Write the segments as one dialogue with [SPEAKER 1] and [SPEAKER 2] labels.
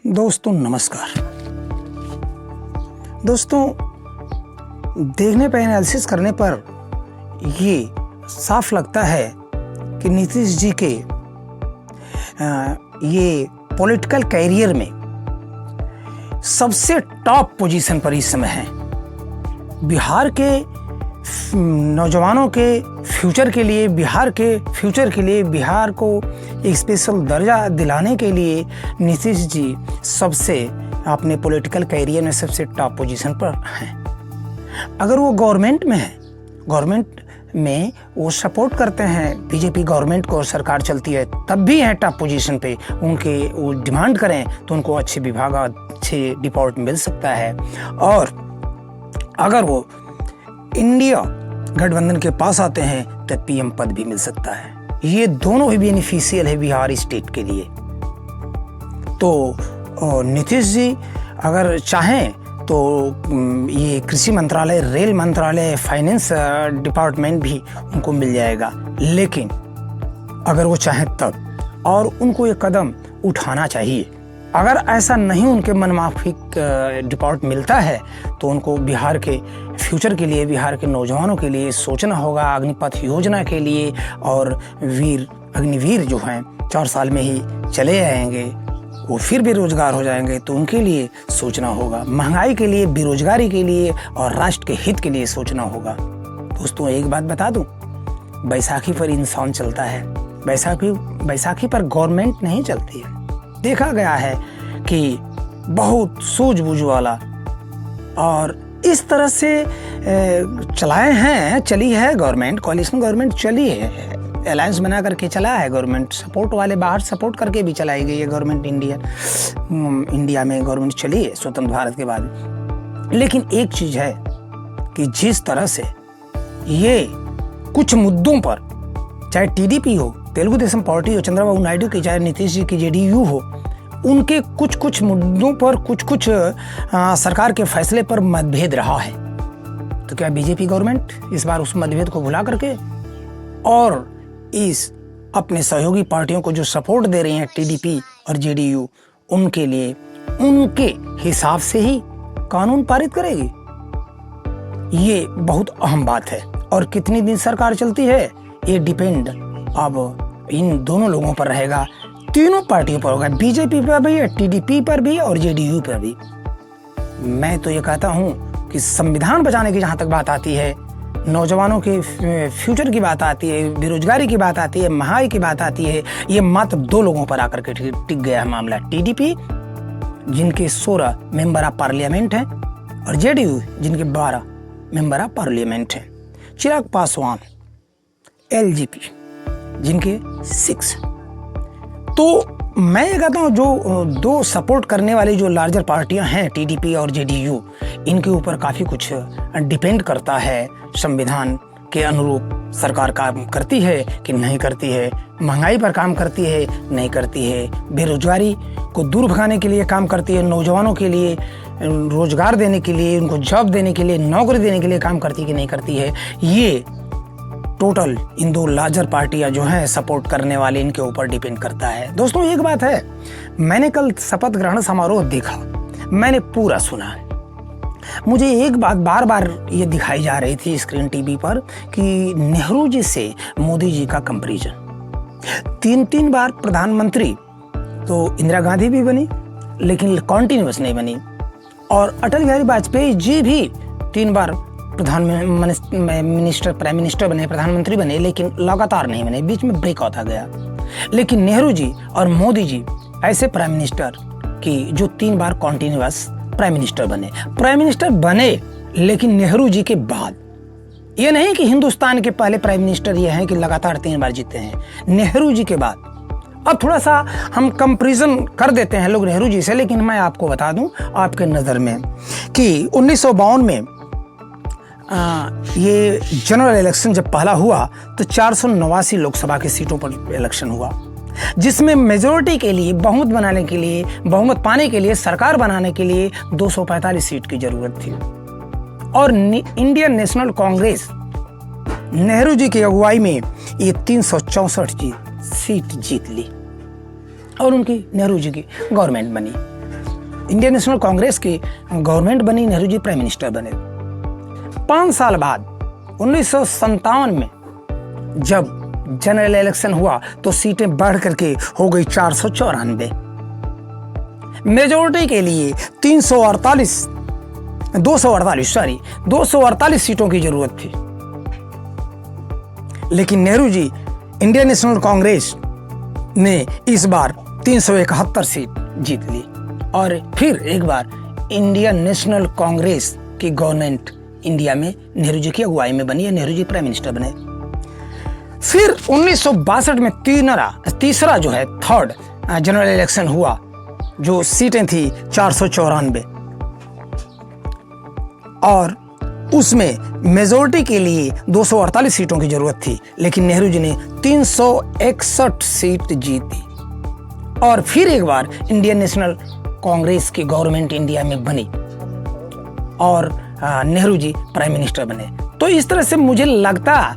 [SPEAKER 1] दोस्तों नमस्कार। दोस्तों देखने पर, एनालिसिस करने पर ये साफ लगता है कि नीतीश जी के ये पॉलिटिकल कैरियर में सबसे टॉप पोजीशन पर इस समय है। बिहार के नौजवानों के फ्यूचर के लिए, बिहार को एक स्पेशल दर्जा दिलाने के लिए नीतीश जी सबसे अपने पॉलिटिकल कैरियर में सबसे टॉप पोजीशन पर हैं। अगर वो गवर्नमेंट में वो सपोर्ट करते हैं बीजेपी गवर्नमेंट को और सरकार चलती है, तब भी हैं टॉप पोजीशन पे, वो डिमांड करें तो उनको अच्छे विभाग, अच्छे डिपार्टमेंट मिल सकता है। और अगर वो इंडिया गठबंधन के पास आते हैं तो पीएम पद भी मिल सकता है। ये दोनों ही बेनिफिशियल है बिहार स्टेट के लिए। तो नीतीश जी अगर चाहें तो ये कृषि मंत्रालय, रेल मंत्रालय, फाइनेंस डिपार्टमेंट भी उनको मिल जाएगा, लेकिन अगर वो चाहें तब, और उनको ये कदम उठाना चाहिए। अगर ऐसा नहीं उनके मनमाफिक डिपार्ट मिलता है तो उनको बिहार के फ्यूचर के लिए, बिहार के नौजवानों के लिए सोचना होगा। अग्निपथ योजना के लिए, और अग्निवीर जो हैं 4 साल में ही चले आएंगे, वो फिर बेरोजगार हो जाएंगे, तो उनके लिए सोचना होगा। महंगाई के लिए, बेरोजगारी के लिए और राष्ट्र के हित के लिए सोचना होगा। दोस्तों एक बात बता दूं, बैसाखी पर इंसान चलता है, बैसाखी पर गवर्नमेंट नहीं चलती है। देखा गया है कि बहुत सूझबूझ वाला और इस तरह से चली है गवर्नमेंट, कोalition गवर्नमेंट चली है, अलायंस बना करके चला है गवर्नमेंट, सपोर्ट वाले बाहर सपोर्ट करके भी चलाई गई है गवर्नमेंट। इंडिया में गवर्नमेंट चली है स्वतंत्र भारत के बाद। लेकिन एक चीज़ है कि जिस तरह से ये कुछ मुद्दों पर, चाहे टीडीपी हो, तेलुगु देशम पार्टी हो, चंद्रबाबू नायडू की, चाहे नीतीश जी की जेडीयू हो, उनके कुछ मुद्दों पर कुछ सरकार के फैसले पर मतभेद रहा है। तो क्या बीजेपी गवर्नमेंट इस बार उस मतभेद को भुला करके और इस अपने सहयोगी पार्टियों को जो सपोर्ट दे रही हैं टीडीपी और जेडीयू, उनके लिए उनके हिसाब से ही कानून पारित करेगी? ये बहुत अहम बात है। और कितनी दिन सरकार चलती है ये डिपेंड अब इन दोनों लोगों पर रहेगा, तीनों पार्टियों पर होगा, बीजेपी पर भी, टीडीपी पर भी और जेडीयू पर भी। मैं तो ये कहता हूं कि संविधान बचाने की जहां तक बात आती है, नौजवानों के फ्यूचर की बात आती है, बेरोजगारी की बात आती है, महंगाई की बात आती है, ये मात्र 2 लोगों पर आकर के टिक गया है मामला। टीडीपी जिनके 16 मेंबर ऑफ पार्लियामेंट हैं, और जेडीयू जिनके 12 मेंबर ऑफ पार्लियामेंट हैं। चिराग पासवान, एलजेपी जिनके 6। तो मैं ये कहता हूँ जो 2 सपोर्ट करने वाली जो लार्जर पार्टियां हैं, टीडीपी और जेडीयू, इनके ऊपर काफ़ी कुछ डिपेंड करता है। संविधान के अनुरूप सरकार काम करती है कि नहीं करती है, महंगाई पर काम करती है नहीं करती है, बेरोजगारी को दूर भगाने के लिए काम करती है, नौजवानों के लिए रोजगार देने के लिए, उनको जॉब देने के लिए, नौकरी देने के लिए काम करती है कि नहीं करती है। ये टोटल इन 2 लार्जर पार्टियां जो हैं सपोर्ट करने वाले, इनके ऊपर डिपेंड करता है। दोस्तों एक बात है, मैंने कल शपथ ग्रहण समारोह देखा, मैंने पूरा सुना। मुझे एक बात बार बार ये दिखाई जा रही थी स्क्रीन टीवी पर कि नेहरू जी से मोदी जी का कंपैरिजन। 3 बार प्रधानमंत्री तो इंदिरा गांधी भी बनी, लेकिन कॉन्टिन्यूस नहीं बनी, और अटल बिहारी वाजपेयी जी भी 3 बार प्राइम मिनिस्टर बने, प्रधानमंत्री बने, लेकिन लगातार नहीं बने, बीच में ब्रेक होता गया। लेकिन नेहरू जी और मोदी जी ऐसे प्राइम मिनिस्टर कि जो 3 बार कॉन्टिन्यूअस प्राइम मिनिस्टर बने, लेकिन नेहरू जी के बाद। ये नहीं कि हिंदुस्तान के पहले प्राइम मिनिस्टर ये हैं कि लगातार 3 बार जीते हैं, नेहरू जी के बाद। अब थोड़ा सा हम कंपैरिजन कर देते हैं लोग नेहरू जी से, लेकिन मैं आपको बता दूं आपके नज़र में कि 1952 में ये जनरल इलेक्शन जब पहला हुआ तो 489 लोकसभा की सीटों पर इलेक्शन हुआ, जिसमें मेजोरिटी के लिए, बहुमत बनाने के लिए, बहुमत पाने के लिए, सरकार बनाने के लिए 245 सीट की जरूरत थी। और इंडियन नेशनल कांग्रेस नेहरू जी की अगुवाई में ये 364 सीट जीत ली और उनकी नेहरू जी की गवर्नमेंट बनी। इंडियन नेशनल कांग्रेस की गवर्नमेंट बनी, नेहरू जी प्राइम मिनिस्टर बने। 5 साल बाद 1957 में जब जनरल इलेक्शन हुआ तो सीटें बढ़ करके हो गई 494। मेजोरिटी के लिए 248 सीटों की जरूरत थी, लेकिन नेहरू जी इंडियन नेशनल कांग्रेस ने इस बार 371 सीट जीत ली और फिर एक बार इंडियन नेशनल कांग्रेस की गवर्नमेंट इंडिया में नेहरू जी की अगुवाई में बनी है, नेहरू जी प्राइम मिनिस्टर बने। फिर 1962 में तीसरा जो है थर्ड जनरल इलेक्शन हुआ, जो सीटें थी 494 और उसमें मेजोरिटी के लिए 248 सीटों की जरूरत थी, लेकिन नेहरू जी ने 361 सीट जीती और फिर एक बार इंडियन नेशनल कांग्रेस की गवर्नमेंट इंडिया में बनी और नेहरू जी प्राइम मिनिस्टर बने। तो इस तरह से मुझे लगता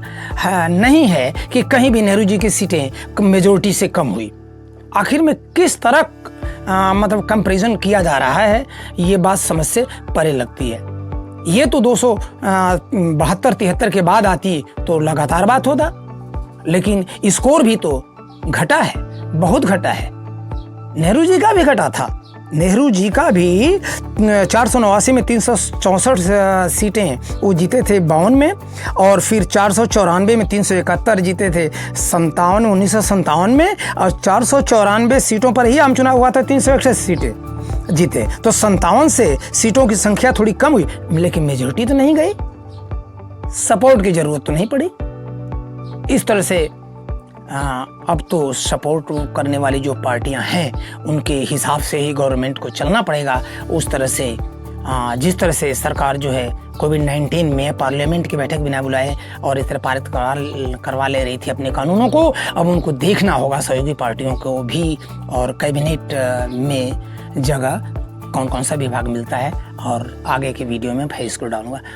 [SPEAKER 1] नहीं है कि कहीं भी नेहरू जी की सीटें मेजोरिटी से कम हुई। आखिर में किस तरह मतलब कंपैरिजन किया जा रहा है, ये बात समझ से परे लगती है। ये तो 272-73 के बाद आती तो लगातार बात होता, लेकिन स्कोर भी तो घटा है, बहुत घटा है। नेहरू जी का भी घटा था, नेहरू जी का भी 489 में 364 सीटें वो जीते थे 52 में, और फिर 494 में 371 जीते थे 1957 में, और 494 सीटों पर ही आम चुनाव हुआ था, 361 सीटें जीते। तो 57 से सीटों की संख्या थोड़ी कम हुई, लेकिन मेजोरिटी तो नहीं गई, सपोर्ट की जरूरत तो नहीं पड़ी। इस तरह से अब तो सपोर्ट करने वाली जो पार्टियां हैं उनके हिसाब से ही गवर्नमेंट को चलना पड़ेगा। उस तरह से जिस तरह से सरकार जो है कोविड-19 में पार्लियामेंट की बैठक बिना बुलाए और इस तरह पारित करवा ले रही थी अपने कानूनों को, अब उनको देखना होगा सहयोगी पार्टियों को भी और कैबिनेट में जगह कौन कौन सा विभाग मिलता है, और आगे के वीडियो में मैं इसको डालूंगा।